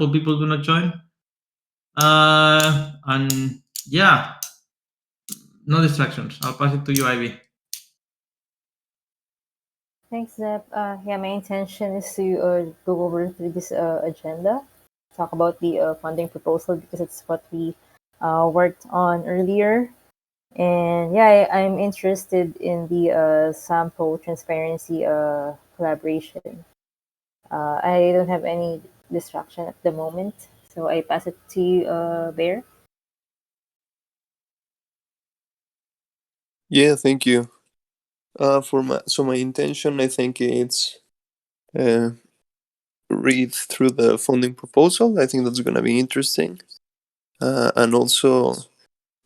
couple people do not join. And yeah, no distractions. I'll pass it to you, Ivy. Thanks, Zep. Yeah, my intention is to go over through this agenda, talk about the funding proposal because it's what we worked on earlier. And yeah, I'm interested in the sample transparency collaboration. I don't have any distraction at the moment, so I pass it to you, Bear. Yeah, thank you. My intention, I think it's read through the funding proposal. I think that's gonna be interesting, and also,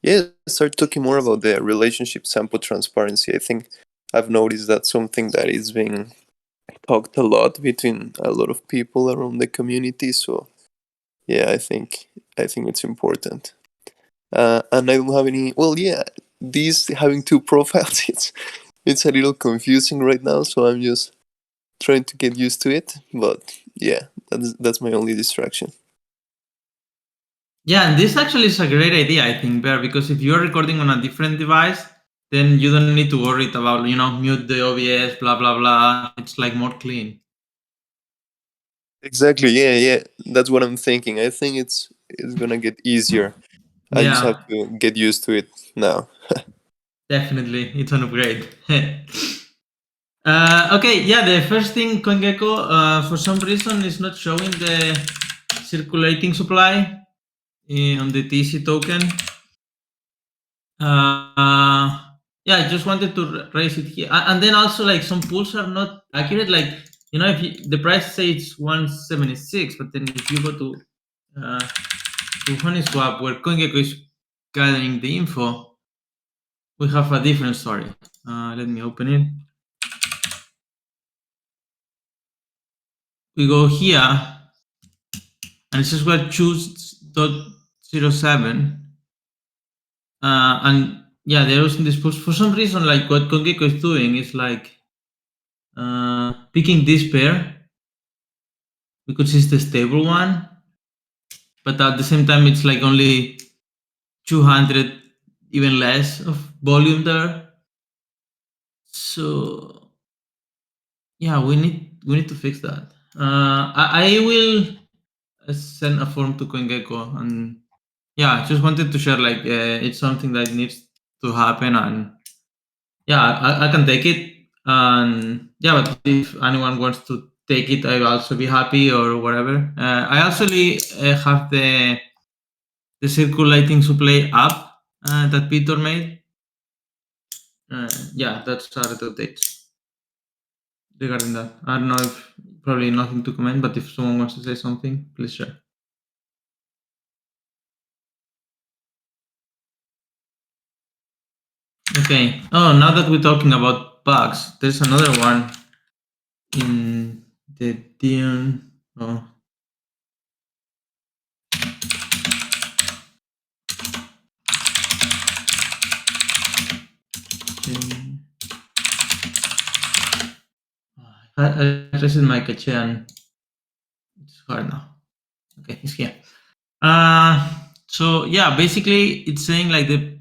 yeah, start talking more about the relationship sample transparency. I think I've noticed that's something that is being talked a lot between a lot of people around the community. So yeah, I think it's important. And I don't have any. Well, yeah, this having two profiles, it's a little confusing right now. So I'm just trying to get used to it. But yeah, that's my only distraction. Yeah, and this actually is a great idea, I think, Bear, because if you're recording on a different device, then you don't need to worry about, mute the OBS, blah, blah, blah. It's like more clean. Exactly. Yeah. That's what I'm thinking. I think it's gonna get easier. I just have to get used to it now. Definitely, it's an upgrade. Okay, yeah, the first thing, Coingecko, for some reason, is not showing the circulating supply on the TC token. Yeah, I just wanted to raise it here. And then also, like, some pools are not accurate. Like, if the price says it's 176, but then if you go to Uniswap, where Coingecko is gathering the info, we have a different story. Let me open it. We go here, and it says we're choose.07. And yeah, there is this post. For some reason, like what Coingecko is doing is like picking this pair because it's the stable one, but at the same time, it's like only 200, even less of volume there. So yeah, we need to fix that. I will send a form to Coingecko, and yeah, I just wanted to share like it's something that needs to happen, and yeah, I can take it, and yeah, but if anyone wants to take it, I'll also be happy or whatever. I actually have the circulating supply app that Peter made. Yeah, that's our updates regarding that. I don't know if probably nothing to comment, but if someone wants to say something, please share. Okay. Oh, now that we're talking about bugs, there's another one in the Dune. Oh. I reset my cache and it's hard now. Okay, it's here. So yeah, basically it's saying like the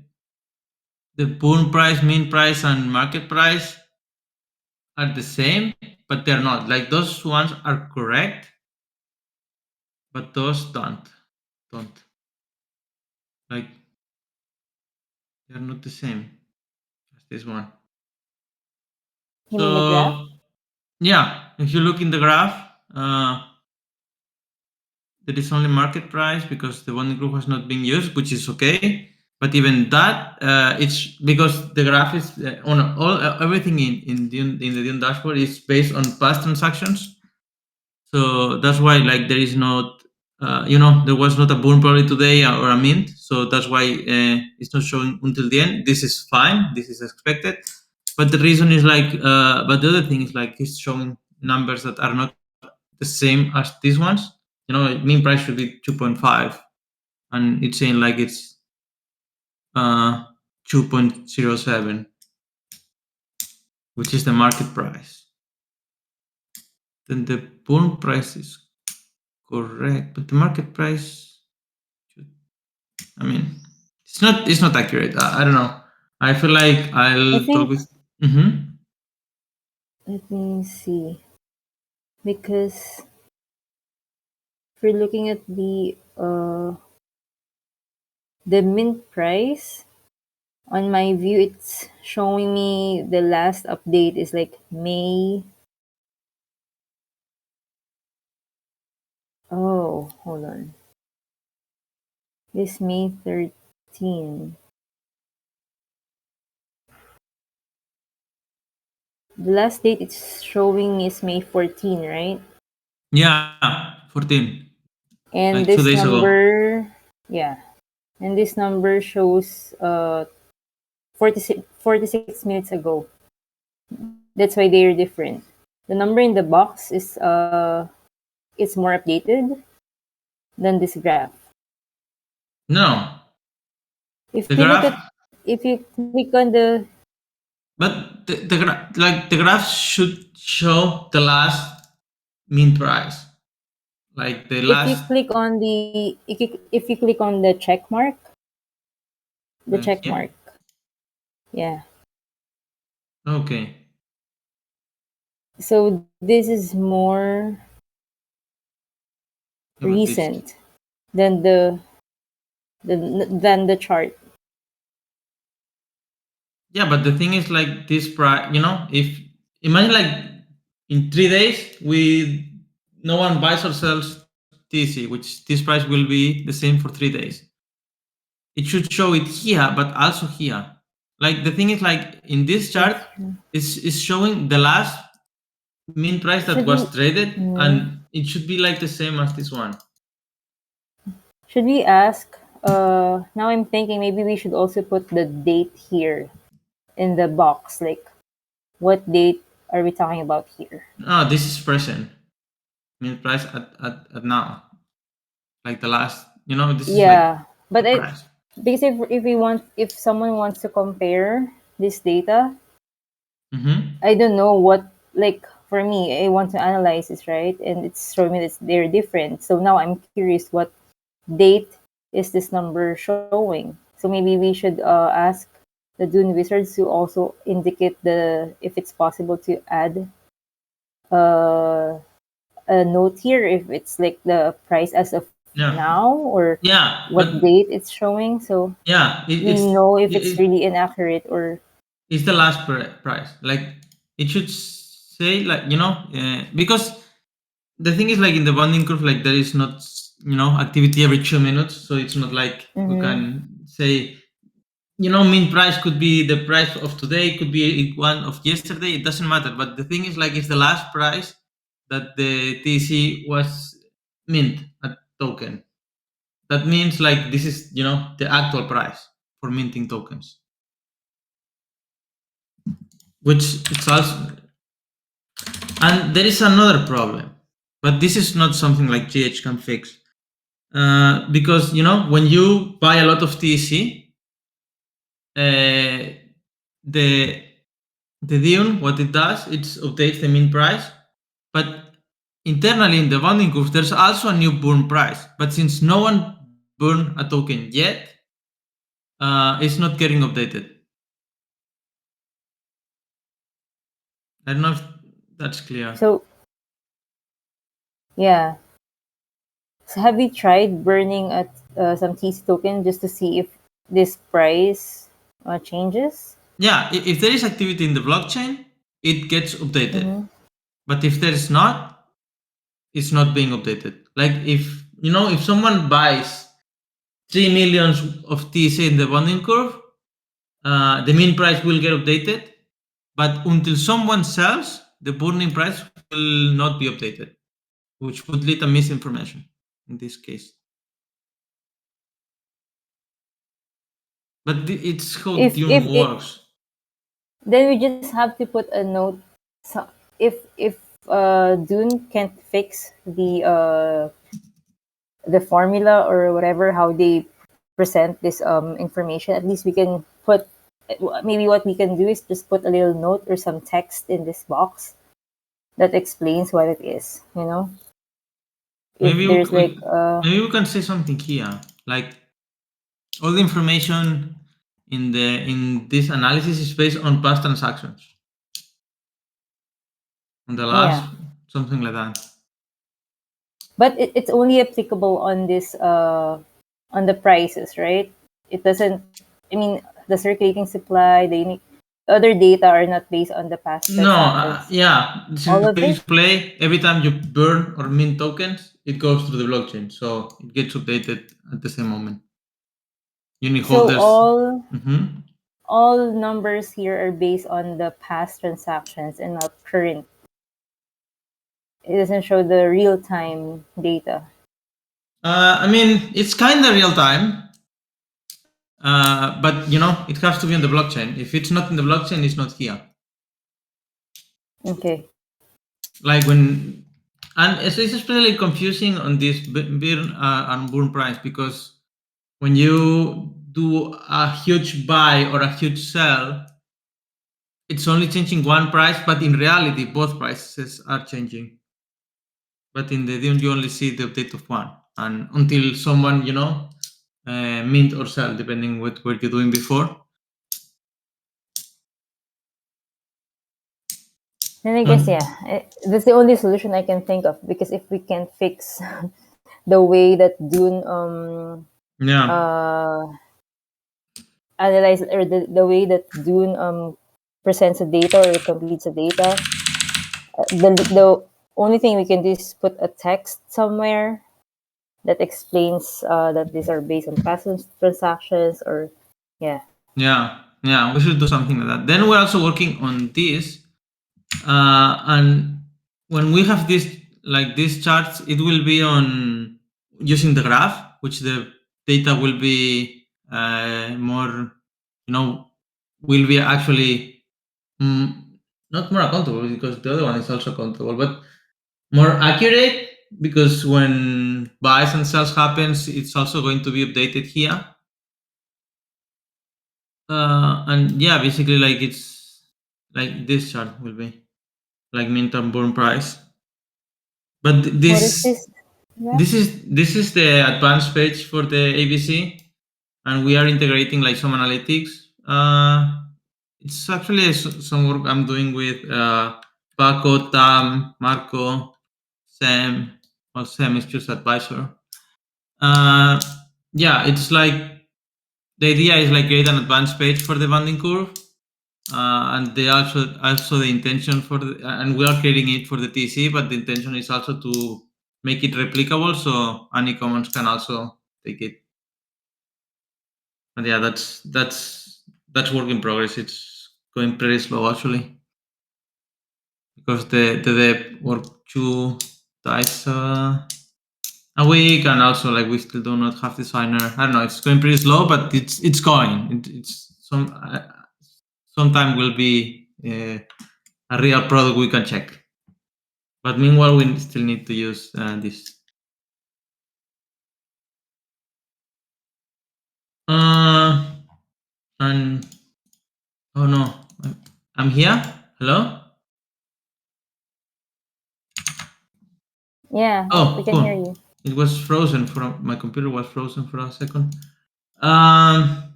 pool price, mean price, and market price are the same, but they're not. Like those ones are correct, but those don't. Like they're not the same as this one. You mean the graph? So yeah, if you look in the graph, there is only market price because the bonding group has not been used, which is okay. But even that, it's because the graph is on everything in the Dune dashboard is based on past transactions. So that's why like there is not, there was not a burn probably today or a mint. So that's why it's not showing until the end. This is fine. This is expected. But the reason is like, but the other thing is like it's showing numbers that are not the same as these ones. Mean price should be 2.5, and it's saying like it's 2.07, which is the market price. Then the burn price is correct, but the market price, I mean, it's not accurate. I don't know. I feel like I I'll talk think, with. Mm-hmm. let me see. Because if you're looking at the mint price, on my view, it's showing me the last update is like May. Oh, hold on. This May 13. The last date it's showing is May 14, right? Yeah, 14, And like 2 days ago. yeah, and this number shows 46 minutes ago. That's why they're different. The number in the box is more updated than this graph. No, If the you look at graph, if you click on the but the graph should show the last mean price, like the if you last, click on the if you click on the like check here. mark, yeah. Okay, So this is more yeah, but this. recent than the chart. Yeah, but the thing is, like this price. If imagine like in 3 days we no one buys or sells TC, which this price will be the same for 3 days. It should show it here, but also here. Like the thing is, like in this chart, That's true. is showing the last mean price that Should was we traded, mm, and it should be like the same as this one. should we ask? Now I'm thinking maybe we should also put the date here in the box. Like, what date are we talking about here? No, this is present mean price at now, like the last. This is like Yeah, the but price. because if someone wants to compare this data, Mm-hmm. I don't know what, like, for me, I want to analyze this, right? And it's showing me that they're different. So now I'm curious what date is this number showing. So maybe we should ask the Dune Wizards to also indicate the if it's possible to add uh, a note here if it's like the price as of Yeah, now or yeah, what but date it's showing. So yeah, we know if it's really inaccurate or it's the last price. Like it should say, like, because the thing is, like in the bonding curve, like there is not activity every 2 minutes, so it's not like we mhm. can say, mean price could be the price of today, could be one of yesterday. It doesn't matter. But the thing is, like, it's the last price that the TC was mint at token. That means, like, this is the actual price for minting tokens, which it's also. And there is another problem, but this is not something like GH can fix. Because when you buy a lot of TC, the Dune, what it does, it updates the mean price, but internally in the bonding curve, there's also a new burn price. But since no one burned a token yet, it's not getting updated. I don't know if that's clear. So yeah. So have we tried burning at some TC token just to see if this price changes? Yeah, if there is activity in the blockchain, it gets updated. Mm-hmm. But if there is not, it's not being updated. Like if someone buys 3 millions of TC in the bonding curve, the mean price will get updated. But until someone sells, the burning price will not be updated, which would lead to misinformation in this case. But it's how If Dune it works. then we just have to put a note. So if Dune can't fix the formula or whatever how they present this information, at least we can put maybe what we can do is just put a little note or some text in this box that explains what it is. If Maybe there's like maybe we can say something here, like all the information in this analysis is based on past transactions, on the last yeah, something like that. but it's only applicable on this on the prices, right? It doesn't. I mean, the circulating supply, the unique, other data are not based on the past No, transactions. yeah, this All is of pay it. to play. Every time you burn or mint tokens, it goes through the blockchain, so it gets updated at the same moment. Unit So holders. Hmm. all numbers here are based on the past transactions and not current. It doesn't show the real time data. I mean, it's kind of real time, but it has to be on the blockchain. If it's not in the blockchain, it's not here. Okay. Like when, and it's especially confusing on this burn and burn price, because when you do a huge buy or a huge sell, it's only changing one price, but in reality, both prices are changing. But in the Dune, you only see the update of one, and until someone mint or sell, depending what you're doing before. Then I guess Mm, yeah, that's the only solution I can think of because if we can fix the way that Dune yeah, uh analyze or the way that Dune presents the data or completes the data, the only thing we can do is put a text somewhere that explains that these are based on past transactions or yeah. yeah. We should do something like that. Then we're also working on this, and when we have this like these charts, it will be on using the graph, which the data will be more, you know, will be actually mm, not more accountable, because the other one is also accountable, but more accurate, because when buys and sells happens, it's also going to be updated here. And yeah, basically, like it's like this chart will be like mint and burn price. But What is this? Yeah. this is the advanced page for the ABC, and we are integrating like some analytics. It's actually some work I'm doing with Paco, Tam, Marco, Sam. Well, Sam is just advisor. Uh, yeah, it's like the idea is like create an advanced page for the banding curve, and they also the intention for and we are creating it for the TC, but the intention is also to make it replicable, so any commons can also take it. But yeah, that's work in progress. It's going pretty slow actually, because the dev work 2 times a week, and also like we still do not have designer. I don't know. It's going pretty slow, but it's going. It's sometime will be a real product we can check. But meanwhile, we still need to use this. Uh, and oh no, I'm here. Hello. Yeah, we Oh, can hear cool. you. It was frozen for my computer was frozen for a second. Um.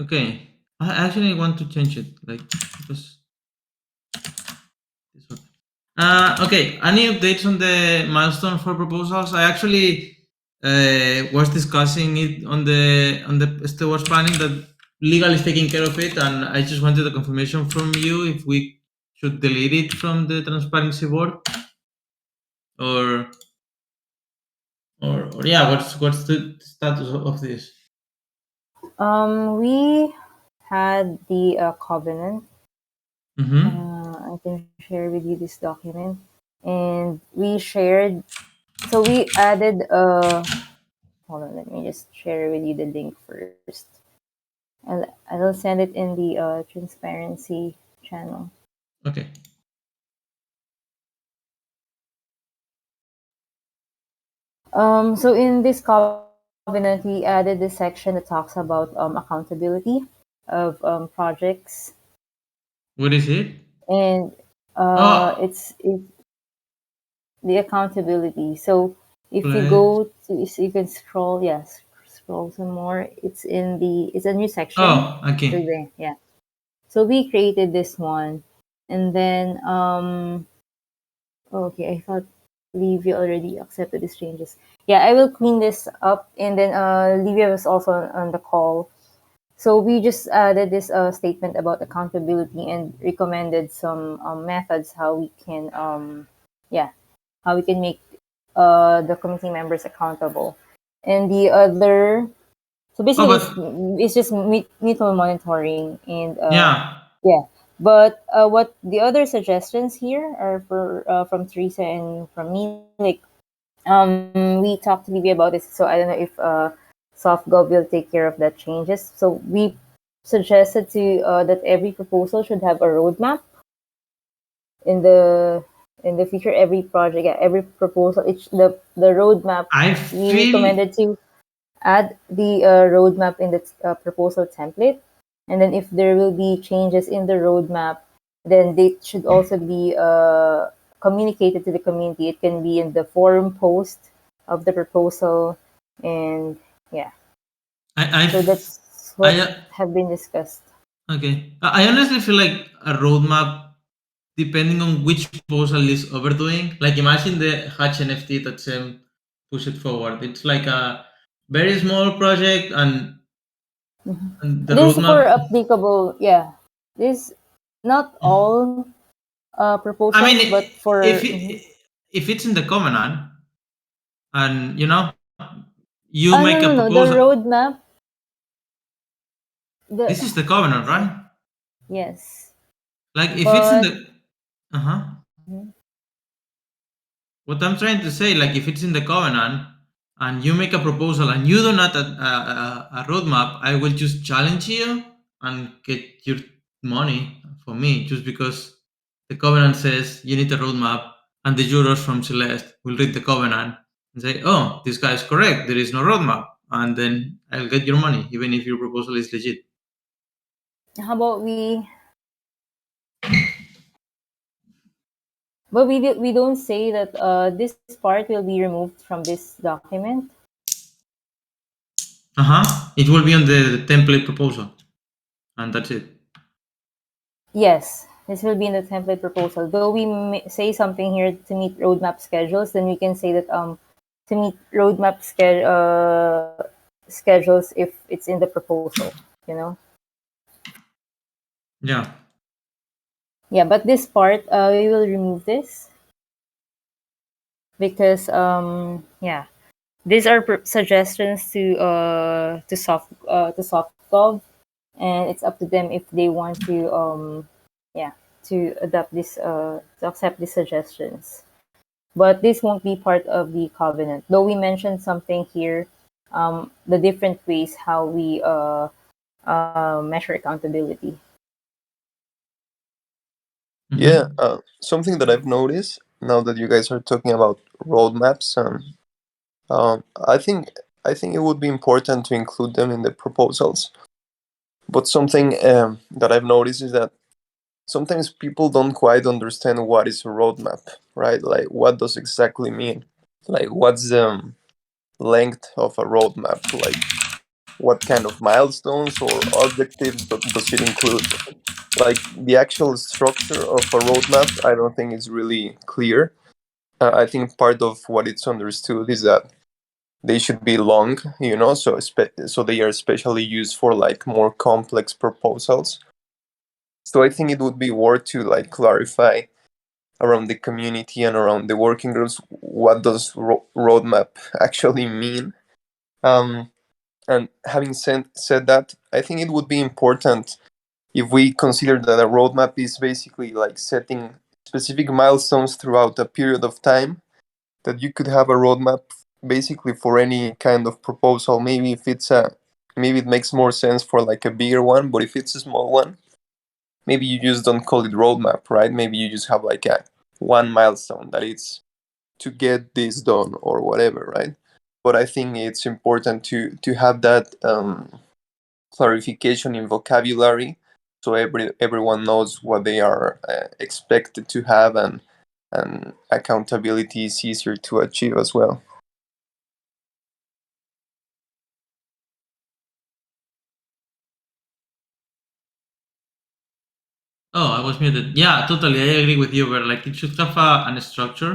Okay. I actually want to change it, like because this one. Okay. Any updates on the milestone for proposals? I actually was discussing it on the stewards planning, that legal is taking care of it, and I just wanted a confirmation from you if we should delete it from the transparency board, or or yeah, what's the status of this? We had the covenant. Mm-hmm. I can share with you this document, and we shared. So we added. Hold on, let me just share with you the link first. I'll send it in the transparency channel. Okay. So in this covenant, we added this section that talks about accountability of projects, What is it? and Oh, it's the accountability. So if you Play. go to, so you can scroll, yes, scroll some more. It's a new section. Oh, So okay. there, yeah. So we created this one, and then okay, I thought Livia already accepted these changes. Yeah, I will clean this up, and then Livia was also on the call. So we just added this statement about accountability and recommended some methods how we can yeah, how we can make the committee members accountable. And the other, so Oh, basically but it's just mutual monitoring and yeah, yeah. But what the other suggestions here are for from Teresa and from me, like we talked to Vivi about this, so I don't know if SoftGov will take care of that changes. So we suggested to that every proposal should have a roadmap in the future. Every project, yeah, every proposal, it's the roadmap. I We feel. recommended to add the roadmap in the proposal template, and then if there will be changes in the roadmap, then they should also be communicated to the community. It can be in the forum post of the proposal, and yeah, I. so that's what I. have been discussed. Okay. I honestly feel like a roadmap, depending on which proposal is overdoing. Like imagine the Hatch NFT that Sam push it forward. It's like a very small project, and the This is for roadmap. applicable, yeah. This not all I proposals, mean, but for if if it's in the covenant, and you make a no, no, no. The proposal. roadmap, the This is the what can I covenant, say? right? Yes, Like if it's in but the. Uh huh. mhm. What I'm trying to say, like if it's in the covenant and you make a proposal and you do not a roadmap, I will just challenge you and get your money for me just because the covenant says you need a roadmap, and the jurors from Celeste will read the covenant and say, "Oh, this guy is correct. There is no roadmap," and then I'll get your money even if your proposal is legit. How about we? But we don't say that this part will be removed from this document. Uh huh. It will be on the template proposal, and that's it. Yes, this will be in the template proposal. Though we say something here to meet roadmap schedules, then we can say that to meet roadmap schedules if it's in the proposal. You know. Yeah. Yeah, but this part we will remove this because yeah, these are suggestions to softgov, and it's up to them if they want to yeah, to adopt this to accept these suggestions. But this won't be part of the covenant, though we mentioned something here, the different ways how we measure accountability. Yeah, Mm-hmm. something that I've noticed now that you guys are talking about roadmaps, I think it would be important to include them in the proposals. But something that I've noticed is that sometimes people don't quite understand what is a roadmap, right? Like, what does exactly mean? Like, what's the length of a roadmap? Like, what kind of milestones or objectives does it include? Like, the actual structure of a roadmap, I don't think is really clear. I think part of what it's understood is that they should be long, so so they are especially used for like more complex proposals. So I think it would be worth to like clarify around the community and around the working groups what does roadmap actually mean. Um, and having said that, I think it would be important if we consider that a roadmap is basically like setting specific milestones throughout a period of time, that you could have a roadmap basically for any kind of proposal. Maybe it makes more sense for like a bigger one, but if it's a small one, maybe you just don't call it roadmap, right? Maybe you just have like a one milestone that it's to get this done or whatever, right? But I think it's important to have that clarification in vocabulary, so everyone knows what they are expected to have, and accountability is easier to achieve as well. Oh, I was muted. Yeah, totally. I agree with you. Where like it should have a structure,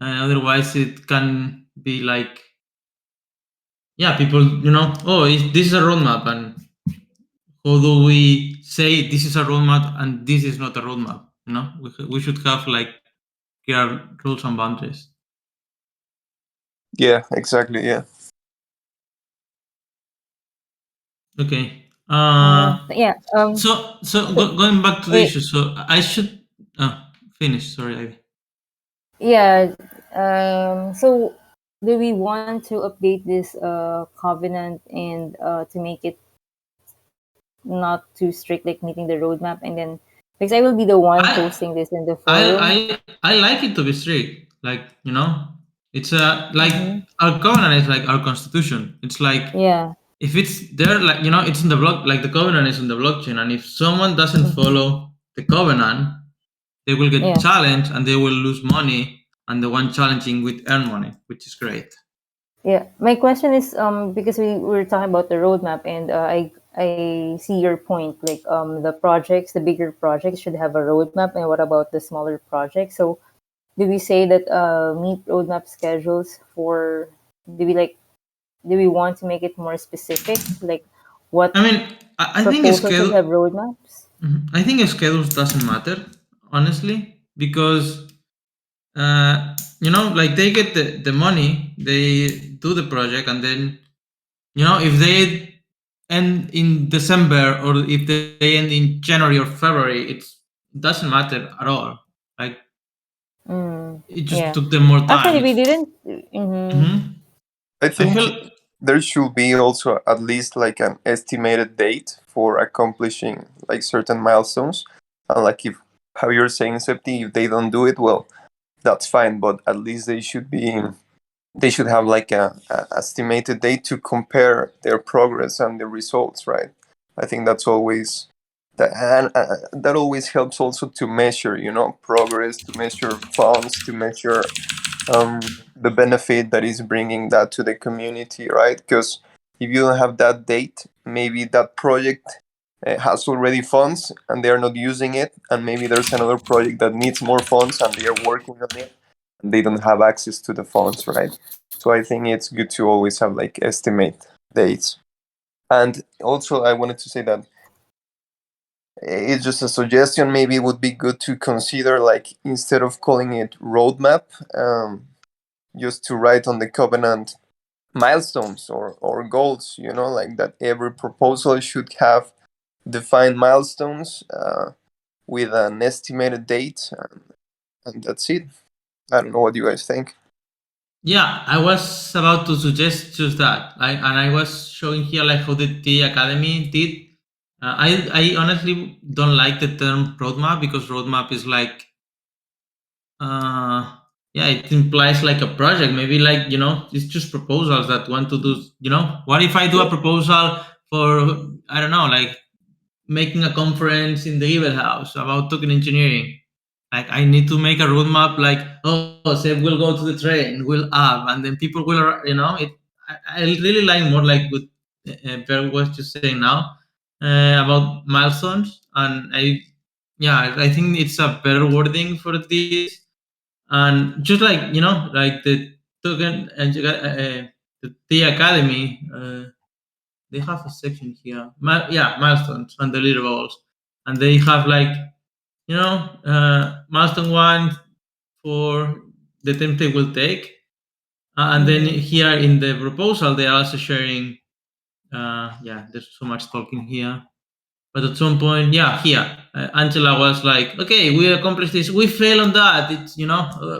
and otherwise it can be like, yeah, people, oh, this is a roadmap, and how do we say this is a roadmap and this is not a roadmap? We should have like clear rules and boundaries. Yeah, exactly. Yeah. Okay. Yeah. Going back to the Wait. issue, so I should finish. Sorry, Ivy. Yeah. So, do we want to update this covenant and to make it not too strict, like meeting the roadmap, and then because I will be the one I posting this in the I forum. I like it to be strict. Like, it's like Mm-hmm. our covenant is like our constitution. It's like Yeah. if it's there, like, it's in the block, like the covenant is on the blockchain, and if someone doesn't Mhm. follow the covenant, they will get Yeah. challenged and they will lose money, and the one challenging will earn money, which is great. Yeah. My question is because we were talking about the roadmap, and I see your point. Like the projects, the bigger projects should have a roadmap, and what about the smaller projects? So do we say that meet roadmap schedules for? Do we like? Do we want to make it more specific? Like what I mean, I think proposal should schedule. have roadmaps? I think schedules doesn't matter, honestly, because like they get the money, they do the project, and then if they end in December or if they end in January or February, it doesn't matter at all. Like, Mm, it just yeah. took them more time. Actually, we It's didn't. Mm-hmm. Mhm. I I think feel there should be also at least like an estimated date for accomplishing like certain milestones. And like if how you're saying, Septi, if they don't do it, well, that's fine. But at least they should have like a estimated date to compare their progress and the results, right? I think that's always that, and that always helps also to measure, progress, to measure funds, to measure the benefit that is bringing that to the community, right? Because if you don't have that date, maybe that project has already funds and they are not using it, and maybe there's another project that needs more funds and they are working on it and they don't have access to the funds, right? So I think it's good to always have like estimate dates. And also, I wanted to say that it's just a suggestion. Maybe it would be good to consider, like, instead of calling it roadmap, just to write on the covenant milestones or goals, like that every proposal should have defined milestones with an estimated date, and that's it. I don't know what you guys think. Yeah, I was about to suggest just that. I was showing here like how the T Academy did. I honestly don't like the term roadmap, because roadmap is like, yeah, it implies like a project. Maybe like, it's just proposals that want to do. What if I do a proposal for, I don't know, like making a conference in the Evil House about token engineering? Like, I need to make a roadmap. Like, oh, say we'll go to the train, we'll up, and then people will, it. I really like more like what Bear was just saying now about milestones, and yeah, I think it's a better wording for this. And just like, like the token and the Academy, they have a section here. Yeah, milestones and deliverables, and they have like, milestone one for the time they will take. And then Mm-hmm. here in the proposal, they are also sharing. Yeah, there's so much talking here. But at some point, yeah, here, Angela was like, "Okay, we accomplished this. We fail on that. It's,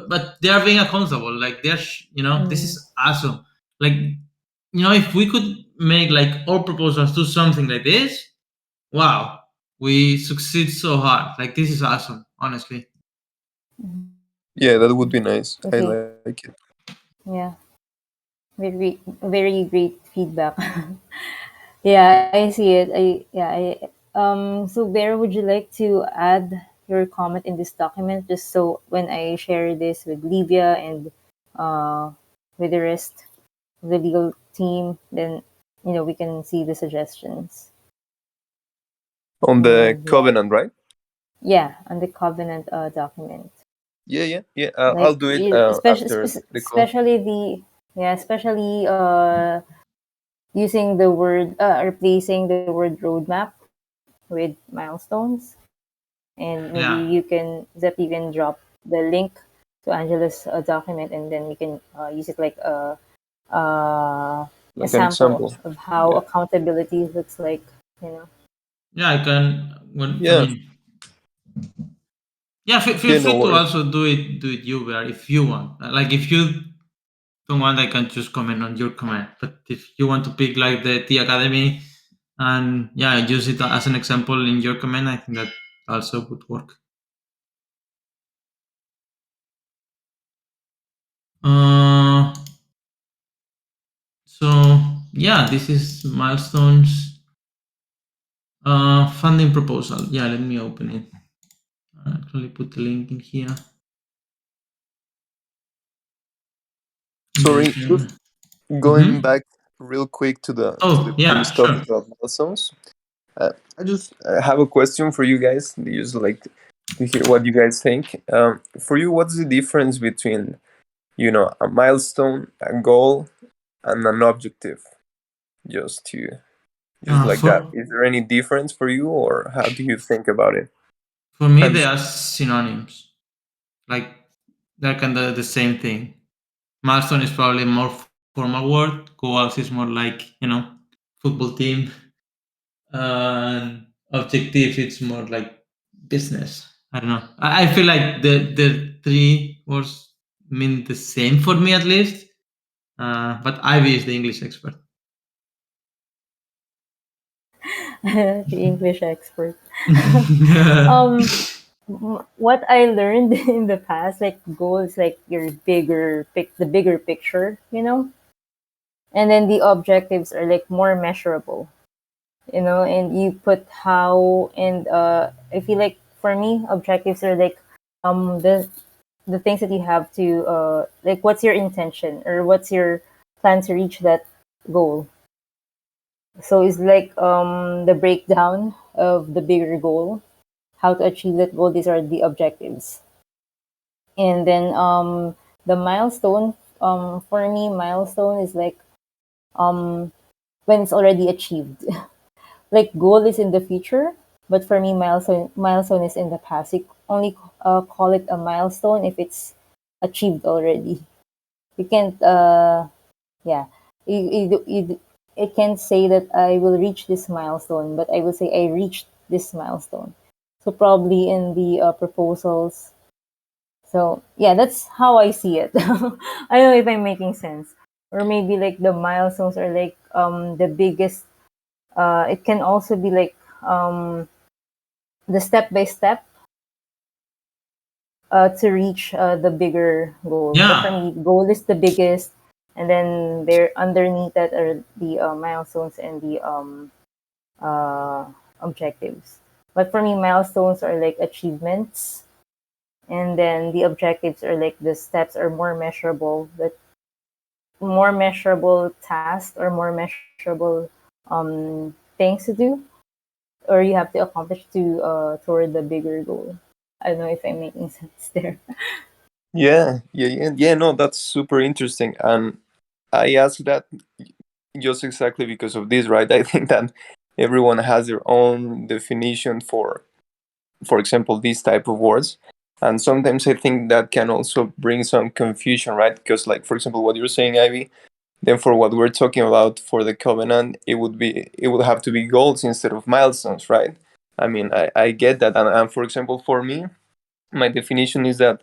but they are being accountable. Like, this Mm-hmm. is awesome. Like, if we could make like all proposals do something like this, wow, we succeed so hard. Like, this is awesome, honestly." Yeah, that would be nice. I Okay. like it. Yeah. Very very great feedback. Yeah, I see it. So Bear, would you like to add your comment in this document, just so when I share this with Livia and uh, with the rest of the legal team, then we can see the suggestions. On the And covenant, right? yeah, on the covenant document. Yeah. I'll Like do it after the call. especially especially using the word replacing the word roadmap with milestones, and maybe Yeah, you can drop the link to Angela's document, and then you can use it like uh, a Like an sample example. of how Yeah. accountability looks like. You know. yeah. I can. I Yeah. mean, yeah. Feel Yeah. No free to worries. also do it you where if you want. Like if you don't want, I can just comment on your comment. But if you want to pick like the T Academy and yeah, use it as an example in your comment, I think that also would work. Uh, so yeah, this is milestones funding proposal. Yeah, let me open it. I actually put the link in here. Sorry, just Then, going mhm. back real quick to the Oh previous yeah, sure. topic about milestones. I just have a question for you guys. I just like to hear what you guys think. For you, what's the difference between a milestone, a goal, and an objective? Just to just like that. For Is there any difference for you, or how do you think about it? me, I'm they just are synonyms. Like they're kind of the same thing. Milestone is probably a more formal word. Goals is more like football team, and objective it's more like business. I don't know. I feel like the three words mean the same for me at least. But Ivy is the English expert. The English expert. um, what I learned in the past, like goal is like the bigger picture, and then the objectives are like more measurable, and you put how, and I feel like for me, objectives are like the things that you have to like what's your intention or what's your plan to reach that goal. So it's like the breakdown of the bigger goal, how to achieve that goal. These are the objectives. And then the milestone, for me, milestone is like um when it's already achieved. Like goal is in the future, but for me, milestone is in the past. You only call it a milestone if it's achieved already. You can't yeah, I can't say that I will reach this milestone, but I will say I reached this milestone. So probably in the proposals. So yeah, that's how I see it. I don't know if I'm making sense, or maybe like the milestones are like the biggest. It can also be like the step by step to reach the bigger goal. But for Yeah, me, goal is the biggest, and then there underneath that are the milestones and the uh, objectives. But for me, milestones are like achievements, and then the objectives are like the steps are more measurable, but more measurable tasks or more measurable things to do, or you have to accomplish to toward the bigger goal. I don't know if I'm making sense there. yeah. No, that's super interesting, and I asked that just exactly because of this, right? I think that everyone has their own definition for example, these type of words, and sometimes I think that can also bring some confusion, right? Because, like, for example, what you're saying, Ivy, then for what we're talking about for the covenant, it would have to be goals instead of milestones, right? I mean, I get that, and for example, for me, my definition is that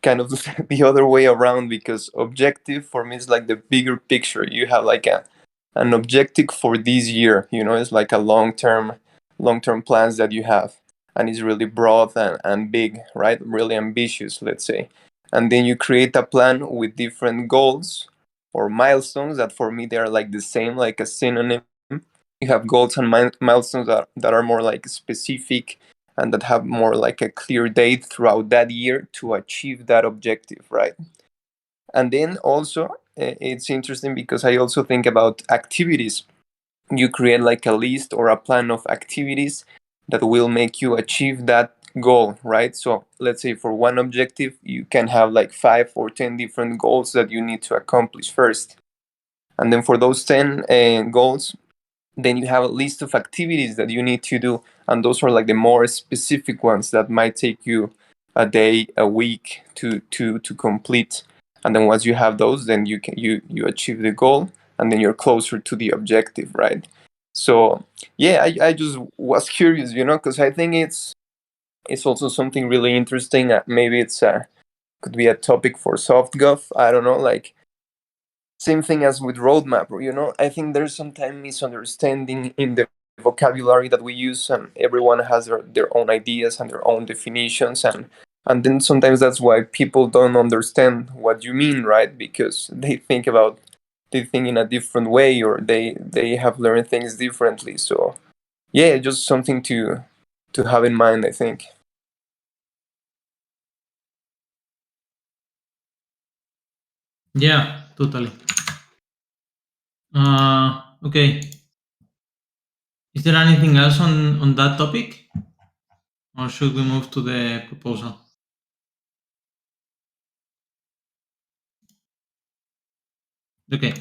kind of the other way around, because objective for me is like the bigger picture. You have like an objective for this year, it's like a long term plans that you have, and it's really broad and big, right? Really ambitious, let's say. And then you create a plan with different goals or milestones that for me they are like the same, like a synonym. You have goals and milestones that are more like specific and that have more like a clear date throughout that year to achieve that objective, right? And then also, it's interesting because I also think about activities. You create like a list or a plan of activities that will make you achieve that goal, right? So let's say for one objective, you can have like 5 or 10 different goals that you need to accomplish first. And then for those 10 goals, then you have a list of activities that you need to do. And those are like the more specific ones that might take you a day, a week to complete. And then once you have those, then you achieve the goal, and then you're closer to the objective, right? So yeah, I just was curious, because I think it's also something really interesting. Maybe it's could be a topic for softgov. I don't know, like same thing as with roadmap. I think there's sometimes misunderstanding in the vocabulary that we use, and everyone has their own ideas and their own definitions, and then sometimes that's why people don't understand what you mean, right? Because they think in a different way, or they have learned things differently. So yeah, just something to have in mind, I think. Yeah, totally. Okay. Is there anything else on that topic, or should we move to the proposal? Okay.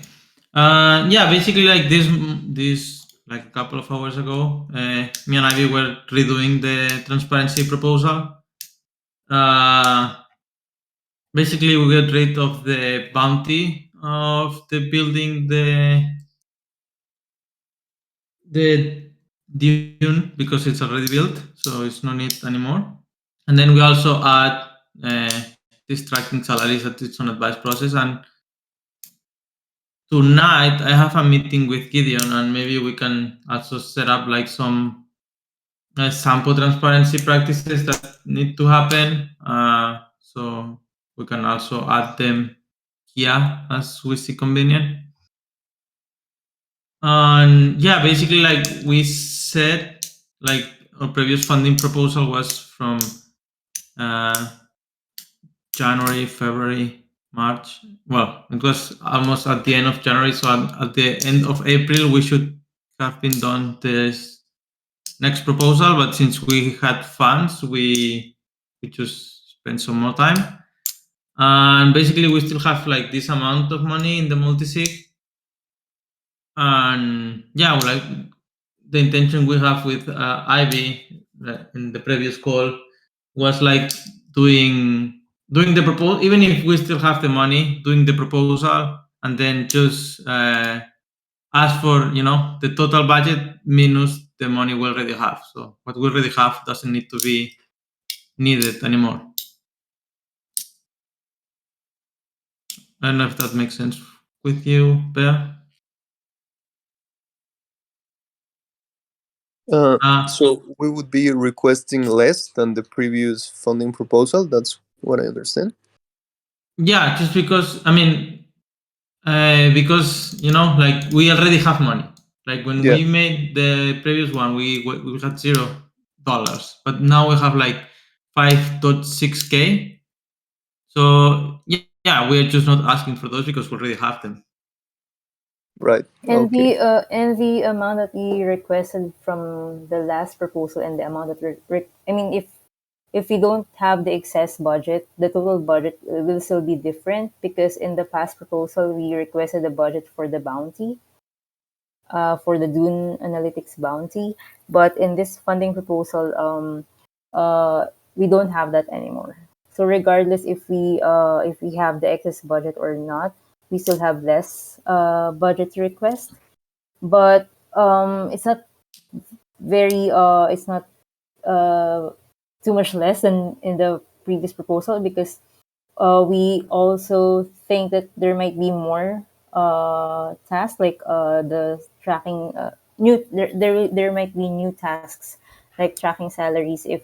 Yeah, basically, like this like a couple of hours ago, me and Ivy were redoing the transparency proposal. Basically, we get rid of the bounty of the building the dune because it's already built, so it's no need anymore. And then we also add uh, distracting salaries that it's an advice process. And tonight I have a meeting with Gideon, and maybe we can also set up like some sample transparency practices that need to happen. So we can also add them here as we see convenient. And yeah, basically, like we said, like our previous funding proposal was from uh, January, February, March. Well, it was almost at the end of January, so at the end of April, we should have been done this next proposal. But since we had funds, we just spent some more time. And basically, we still have like this amount of money in the multisig. And yeah, like the intention we have with Ivy in the previous call was like doing the proposal, even if we still have the money, doing the proposal, and then just ask for the total budget minus the money we already have. So what we already have doesn't need to be needed anymore. I don't know if that makes sense with you, Bea. So we would be requesting less than the previous funding proposal. That's what I understand. Yeah, just because because like we already have money. Like when Yeah. we made the previous one, we had $0, but now we have like 5.6K. So yeah, we're just not asking for those because we already have them. Right. And Okay. the amount that we requested from the last proposal and the amount that I mean, if we don't have the excess budget, the total budget will still be different, because in the past proposal we requested the budget for the bounty, for the Dune Analytics bounty, but in this funding proposal, we don't have that anymore. So regardless if we have the excess budget or not, we still have less budget request. But it's not it's not uh, too much less than in the previous proposal, because we also think that there might be more tasks, like the tracking there might be new tasks like tracking salaries, if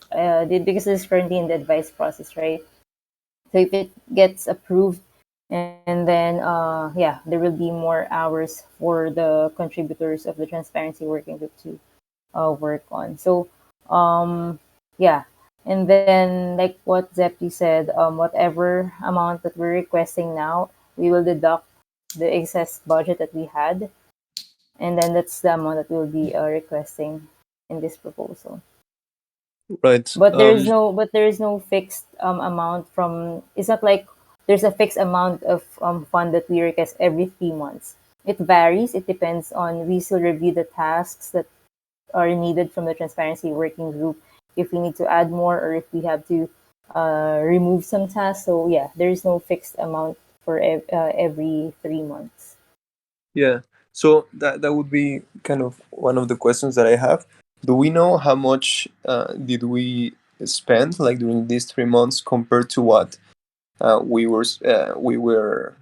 because it's currently in the advice process, right? So if it gets approved, and then yeah, there will be more hours for the contributors of the transparency working group to work on. So um, yeah. And then, like what Zepti said, whatever amount that we're requesting now, we will deduct the excess budget that we had, and then that's the amount that we'll be requesting in this proposal. Right. But there is no fixed amount from. It's not like there's a fixed amount of fund that we request every 3 months. It varies. It depends on, we still review the tasks that are needed from the transparency working group, if we need to add more or if we have to remove some tasks. So yeah, there is no fixed amount for every 3 months. Yeah. So that would be kind of one of the questions that I have. Do we know how much did we spend like during these 3 months compared to what we were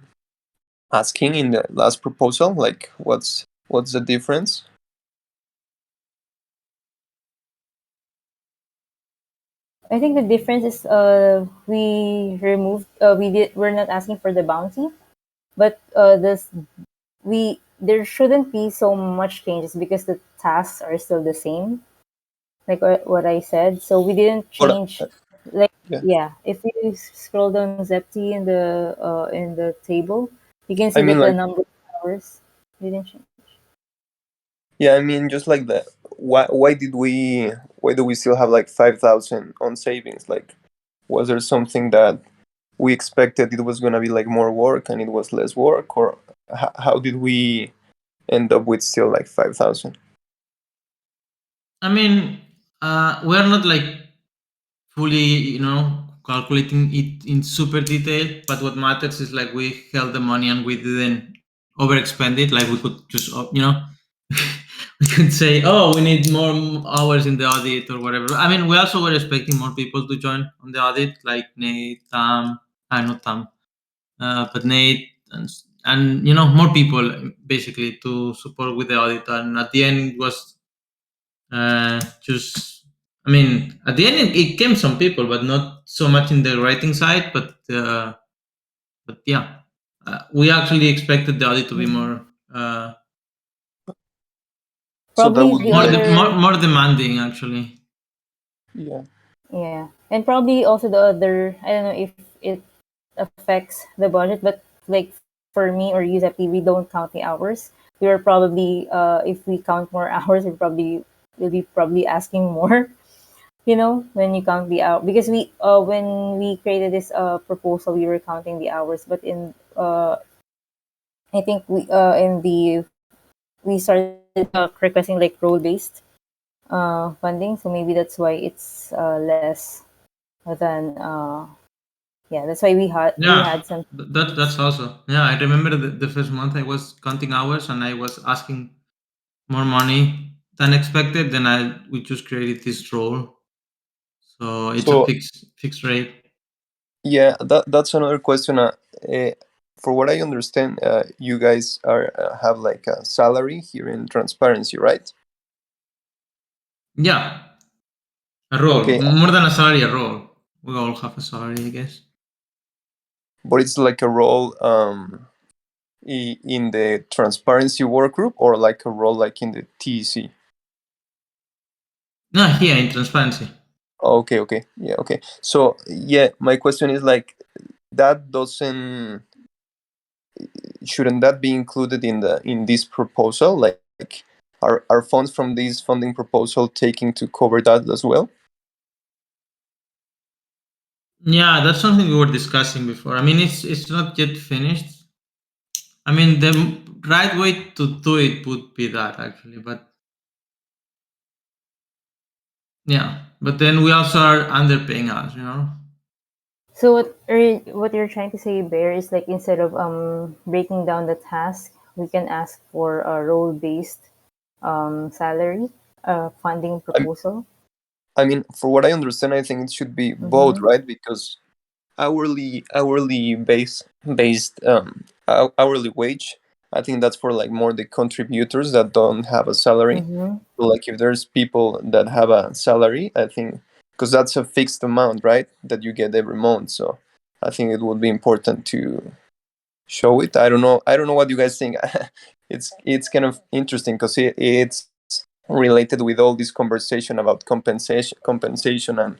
asking in the last proposal? Like, what's the difference? I think the difference is we removed we're not asking for the bounty, but this we there shouldn't be so much changes because the tasks are still the same, like what I said. So we didn't Or change. Like, yeah, yeah, if you scroll down Zepti in the table, you can I see mean that the like number of hours didn't change. yeah, I mean just like the why do we still have like 5,000 on savings? Like, was there something that we expected it was gonna be like more work and it was less work, or how did we end up with still like 5,000? I mean, we're not like fully, calculating it in super detail. But what matters is like we held the money and we didn't overexpend it. Like we could just, we could say, oh, we need more hours in the audit or whatever. I mean, we also were expecting more people to join on the audit, like Nate, not Tam, but Nate and more people basically to support with the audit. And at the end, it was just, I mean, at the end it came some people, but not so much in the writing side. But yeah, we actually expected the audit to be Mhm. uh, So that Probably would the be like other, more demanding actually. yeah. yeah, and probably also the other. I don't know if it affects the budget, but like for me or you, Zepti, we don't count the hours. We are probably if we count more hours, we'll be probably asking more. When you count the hour, because we when we created this proposal, we were counting the hours, but in I think we started requesting like role based funding, so maybe that's why it's less than yeah, that's why we Yeah, had some that's also, yeah. I remember the first month I was counting hours and I was asking more money than expected. Then we just created this role, so it's a So fixed rate. yeah, that's another question. Uh, for what I understand, you guys are have like a salary here in transparency, right? Yeah, a role, Okay, more than a salary, a role. We all have a salary, I guess. but it's like a role in the transparency work group, or like a role like in the TEC. No, here in transparency. Okay, okay, yeah, okay. So yeah, my question is like that doesn't shouldn't that be included in this proposal? Like, are funds from this funding proposal taking to cover that as well? Yeah, that's something we were discussing before. I mean, it's not yet finished. I mean, the right way to do it would be that actually, but yeah, but then we also are underpaying us. So what you're trying to say, Bear, is like instead of breaking down the task, we can ask for a role based salary funding I, proposal. I mean, for what I understand, I think it should be both, Mm-hmm. right? Because hourly based hourly wage, I think that's for like more the contributors that don't have a salary. Mm-hmm. So like if there's people that have a salary, I think because that's a fixed amount, right, that you get every month. So I think it would be important to show it. I don't know what you guys think. It's kind of interesting because it's related with all this conversation about compensation and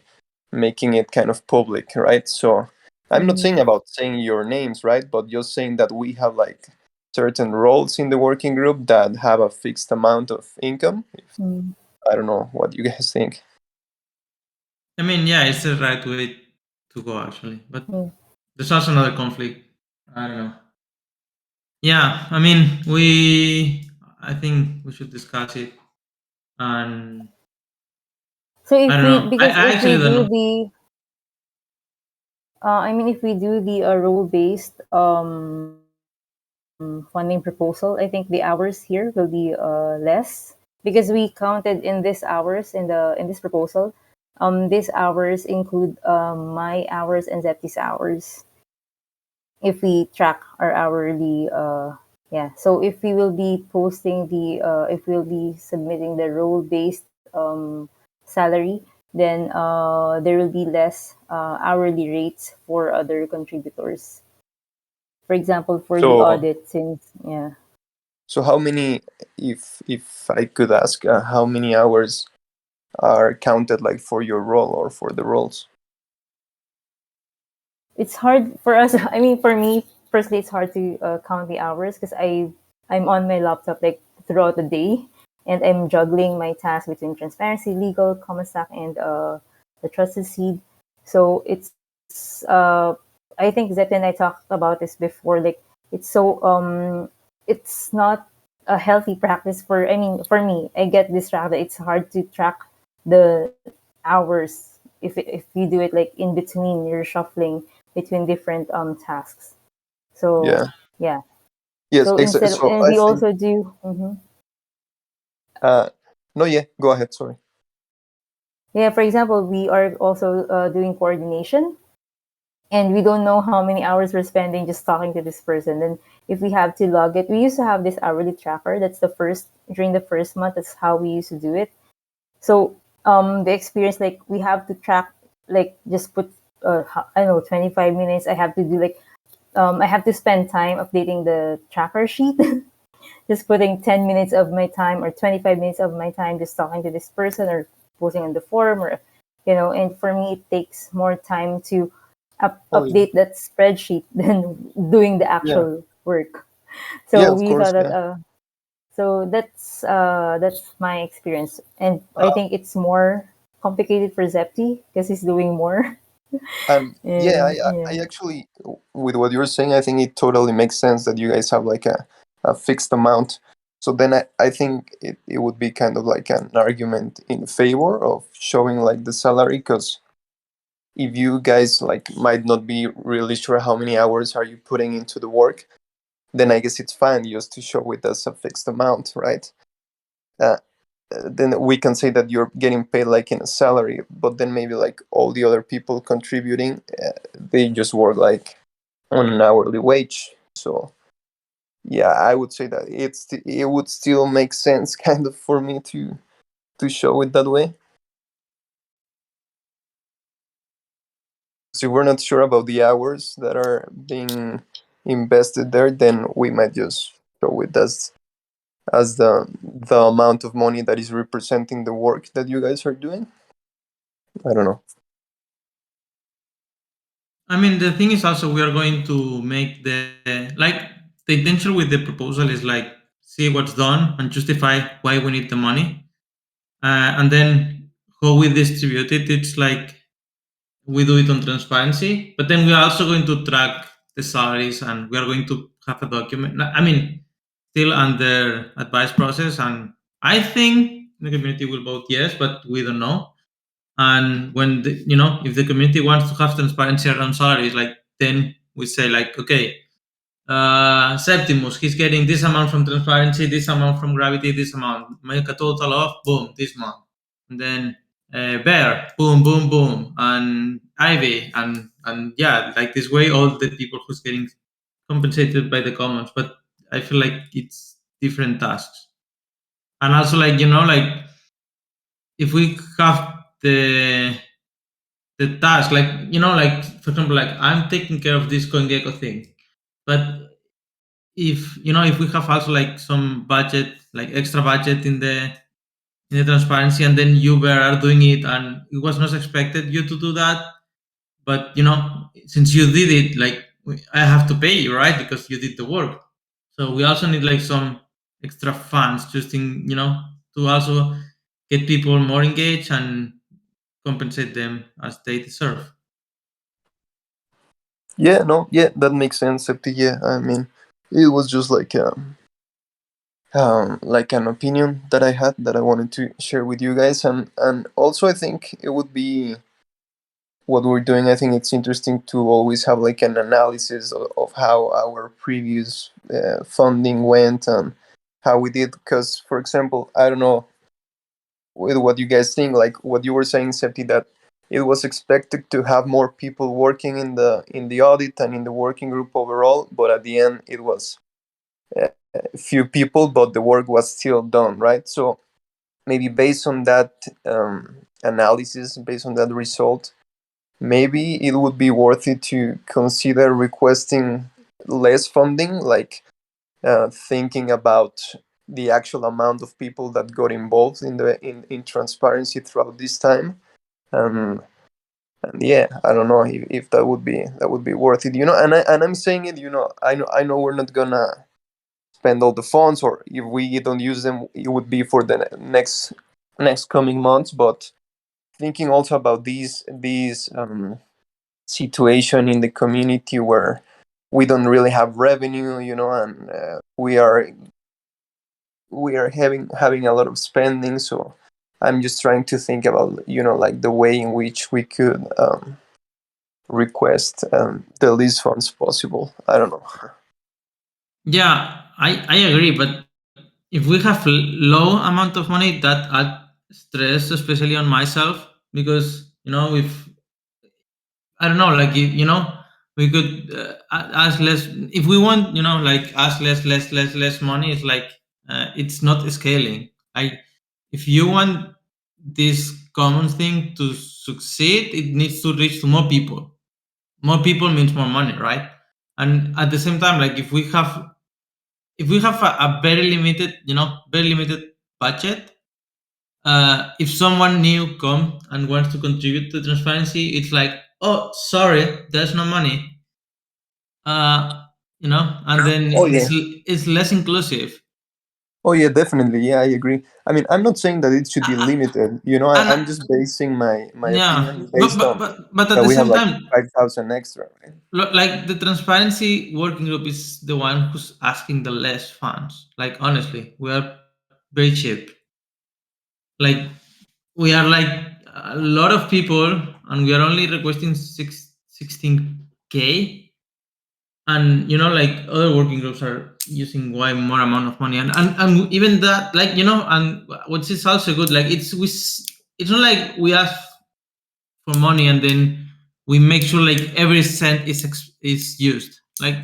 making it kind of public, right? So I'm not saying Mm, about saying your names, right? But just saying that we have like certain roles in the working group that have a fixed amount of income. mm, I don't know what you guys think. I mean, yeah, it's the right way to go actually, but mm. there's also another conflict. I don't know. Yeah, I mean, I think we should discuss it, and So I if don't we, know. because I if we actually don't do know. the, I mean, if we do the role-based funding proposal, I think the hours here will be less because we counted in this hours in this proposal. These hours include my hours and Zepti's hours. If we track our hourly, yeah. So if we will be posting the, if we'll be submitting the role-based salary, then there will be less hourly rates for other contributors. For example, for the So audit, since yeah, so how many, if I could ask, how many hours are counted like for your role or for the roles? it's hard for us. I mean, for me personally, it's hard to count the hours because I'm on my laptop like throughout the day, and I'm juggling my tasks between transparency, legal, common stock, and the trusted seed. So I think Zep and I talked about this before. Like it's so it's not a healthy practice for. I mean, for me, I get distracted. It's hard to track the hours if you do it like in between. You're shuffling between different tasks. So Yeah. yeah. Yes. So instead of, So and I we think. also do Uh, no. Yeah. Go ahead. Sorry. yeah. For example, we are also doing coordination, and we don't know how many hours we're spending just talking to this person. Then if we have to log it, we used to have this hourly tracker. That's the first during the first month. That's how we used to do it. So the experience, like we have to track, like just put I don't know, 25 minutes. I have to do like I have to spend time updating the tracker sheet. Just putting 10 minutes of my time or 25 minutes of my time just talking to this person or posting on the forum, or and for me it takes more time to Oh yeah. update that spreadsheet than doing the Yeah. actual work. Yeah. So Of we thought course. that Yeah. so that's my experience, and I Uh, think it's more complicated for Zepti because he's doing more. and yeah, And I yeah. actually, with what you're saying, I think it totally makes sense that you guys have like a fixed amount. So then I think it would be kind of like an argument in favor of showing like the salary, because if you guys like might not be really sure how many hours are you putting into the work, then I guess it's fine just to show it as a fixed amount, right? Uh, then we can say that you're getting paid like in a salary, but then maybe like all the other people contributing, they just work like on an hourly wage. So yeah, I would say that it would still make sense kind of for me to show it that way. So if we're not sure about the hours that are being invested there, then we might just show it as the amount of money that is representing the work that you guys are doing. I don't know. I mean, the thing is also we are going to make the intention with the proposal is like see what's done and justify why we need the money, and then how we distribute it. It's like we do it on transparency, but then we are also going to track the salaries, and we are going to have a document. I mean, still under advice process, and I think the community will vote yes, but we don't know. And when if the community wants to have transparency around salaries, like then we say like, okay, Septimus, he's getting this amount from transparency, this amount from gravity, this amount, make a total of boom this month. And then Bear, boom, boom, boom, and Ivy, and yeah, like this way, all the people who's getting compensated by the commons. But I feel like it's different tasks, and also like like if we have the task, like like for example, like I'm taking care of this Coingecko thing, but if if we have also like some budget, like extra budget in in the transparency, and then you were doing it, and it was not expected you to do that. But since you did it, like I have to pay you, right? Because you did the work. So we also need like some extra funds, just in to also get people more engaged and compensate them as they deserve. Yeah, no, yeah, that makes sense. Yeah, I mean, it was just like an opinion that I had that I wanted to share with you guys, and also I think it would be what we're doing. I think it's interesting to always have like an analysis of how our previous funding went and how we did. Because, for example, I don't know with what you guys think, like what you were saying, Septi, that it was expected to have more people working in the audit and in the working group overall, but at the end it was few people, but the work was still done, right? So maybe based on that analysis, based on that result, maybe it would be worth it to consider requesting less funding, like thinking about the actual amount of people that got involved in transparency throughout this time. Um, and yeah, I don't know if that would be worth it, And I'm saying it, I know we're not gonna spend all the funds, or if we don't use them, it would be for the next coming months. But thinking also about these situation in the community where we don't really have revenue, and we are having a lot of spending. So I'm just trying to think about like the way in which we could request the least funds possible. I don't know. Yeah, I agree, but if we have low amount of money, that add stress, especially on myself, because if I don't know, like we could ask less if we want, like ask less money. It's like it's not scaling. If you want this common thing to succeed, it needs to reach to more people. More people means more money, right? And at the same time, like if we have a very limited budget, if someone new come and wants to contribute to transparency, it's like, oh, sorry, there's no money. And then Oh it's yeah. it's less inclusive. Oh yeah, definitely. Yeah, I agree. I mean, I'm not saying that it should be Uh, limited. and I'm just basing my yeah, opinion but, based but on but but at that the we have same like time, 5,000 extra, right? like the transparency working group is the one who's asking the less funds. Like honestly, we are very cheap. Like we are like a lot of people, and we are only requesting 16K. And like other working groups are using way more amount of money, and even that, like and what's is also good, like it's not like we ask for money and then we make sure like every cent is used. Like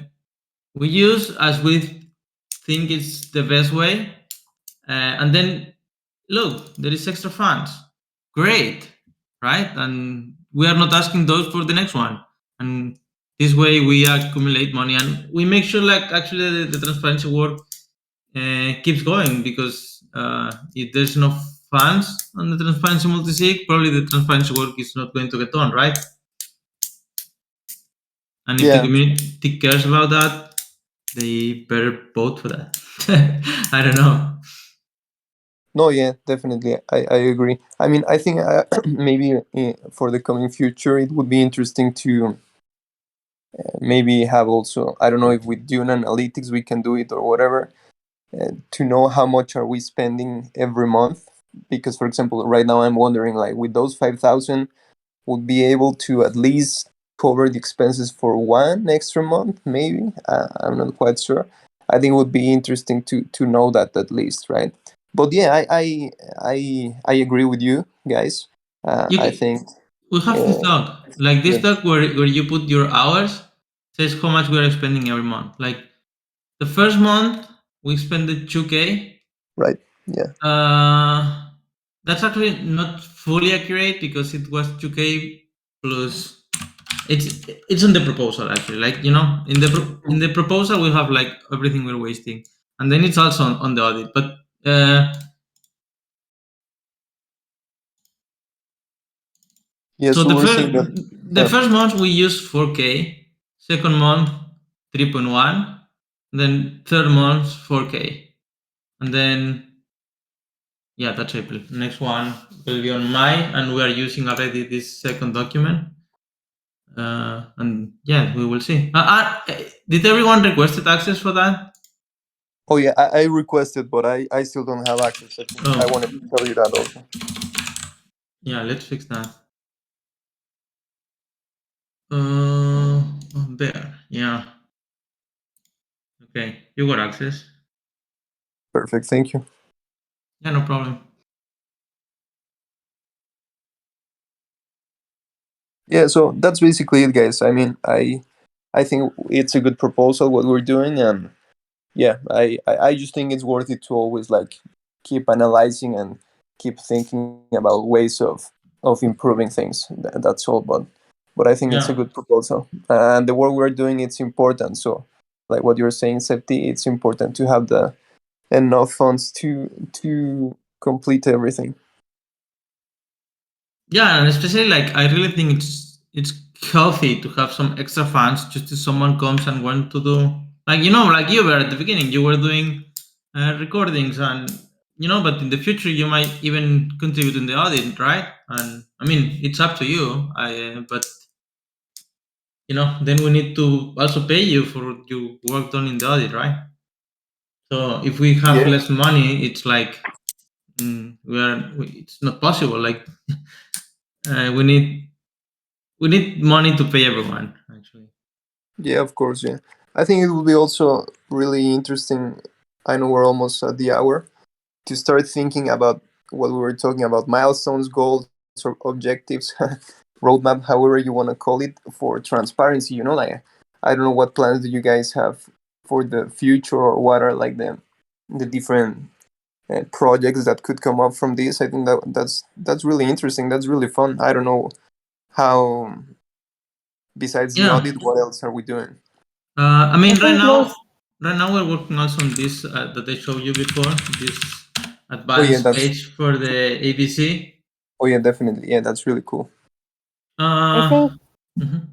we use as we think it's the best way, and then look, there is extra funds, great, right? And we are not asking those for the next one. And this way we accumulate money, and we make sure like actually the transparency work keeps going, because if there's no funds on the transparency multi-sig, probably the transparency work is not going to get done, right? And if the Yeah. community cares about that, they better vote for that. I don't know. No, yeah, definitely. I agree. I mean, I think maybe for the coming future, it would be interesting to maybe have also, I don't know if we do an analytics, we can do it or whatever, to know how much are we spending every month. Because, for example, right now I'm wondering, like, with those 5,000, would be able to at least cover the expenses for one extra month, maybe. I'm not quite sure. I think it would be interesting to know that at least, right? But yeah, I agree with you guys. You I can, think we have this uh, dog. Like this yeah, dog where you put your hours says how much we are spending every month. Like the first month we spent the 2K. right, yeah. Uh, that's actually not fully accurate because it was 2K plus. It's in the proposal actually. Like in the proposal we have like everything we're wasting, and then it's also on the audit. But Yeah, So so we're saying that. the first month we use 4K, second month 3.1, then third month 4K, and then yeah, that's April. Next one will be on May, and we are using already this second document. And yeah, we will see. Did everyone requested access for that? Oh yeah, I requested, but I still don't have access. I think I Oh, wanted to tell you that also. yeah, let's fix that. There, yeah. Okay, you got access. Perfect, thank you. Yeah, no problem. Yeah, so that's basically it, guys. I mean, I think it's a good proposal what we're doing, and yeah, I just think it's worth it to always like keep analyzing and keep thinking about ways of improving things. That's all, but I think it's a Yeah. good proposal, and the work we're doing it's important. So, like what you're saying, Septi, it's important to have the enough funds to complete everything. Yeah, and especially like I really think it's healthy to have some extra funds just if someone comes and want to do like like you were at the beginning you were doing recordings and but in the future you might even contribute in the audit, right? And I mean it's up to you. But then we need to also pay you for your work done in the audit, right? So if we have Yeah, less money, it's like it's not possible. Like we need money to pay everyone actually. yeah, of course, yeah. I think it will be also really interesting. I know we're almost at the hour to start thinking about what we were talking about: milestones, goals, or objectives, roadmap, however you want to call it, for transparency. Like I don't know what plans do you guys have for the future, or what are like the different projects that could come up from this. I think that's really interesting. That's really fun. I don't know how, besides the Yeah. audit, what else are we doing? I I mean, think most right now we're working also on this that I showed you before, this Oh yeah, advanced that's page for the ABC. oh yeah, definitely. Yeah, that's really cool. I think Uh, mhm.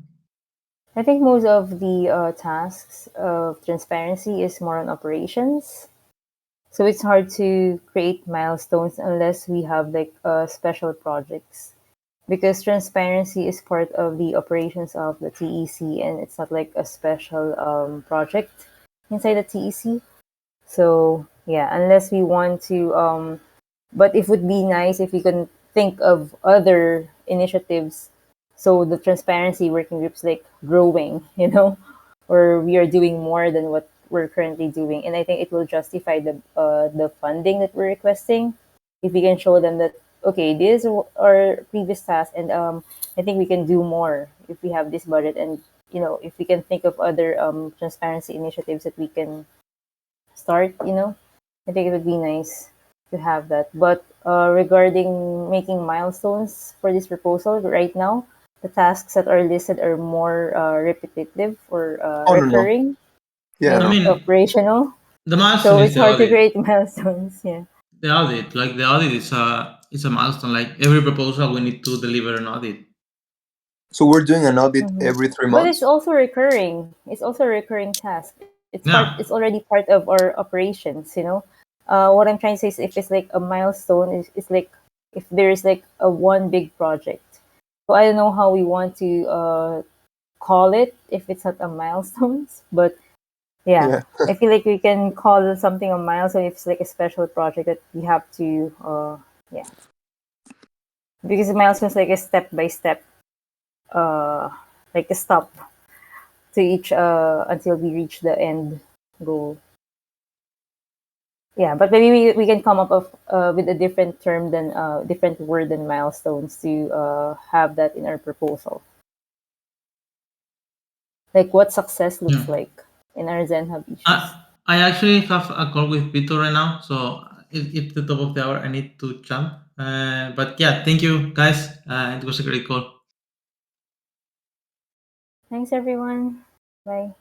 I think most of the tasks of transparency is more on operations. So it's hard to create milestones unless we have like special projects because transparency is part of the operations of the TEC and it's not like a special project inside the TEC. So yeah, unless we want to, but it would be nice if we can think of other initiatives. So the transparency working groups like growing, or we are doing more than what we're currently doing, and I think it will justify the funding that we're requesting if we can show them that okay, this is our previous task, and I think we can do more if we have this budget, and if we can think of other transparency initiatives that we can start, I think it would be nice to have that. But regarding making milestones for this proposal, right now, the tasks that are listed are more repetitive or Oh no, no. recurring Yeah, I and no. mean, operational. the milestone So is it's the hard to audit. create milestones. Yeah. The audit, like the audit, is a milestone. Like every proposal, we need to deliver an audit. So we're doing an audit Hmm. every three But it's months. also recurring. It's also a recurring task. It's part. Yeah, It's already part of our operations. What I'm trying to say is, if it's like a milestone, it's like if there is like a one big project. So I don't know how we want to call it if it's not a milestones, but yeah, Yeah, I feel like we can call something a milestone if it's like a special project that we have to yeah, because a milestone is like a step by step uh like a stop to each until we reach the end goal. Yeah, but maybe we can come up with a different term than different word than milestones to have that in our proposal. Like what success yeah. looks like in our Zen Hub issues. I actually have a call with Vito right now, so it's the top of the hour. I need to jump. But yeah, thank you guys. It was a great call. Thanks everyone. Bye.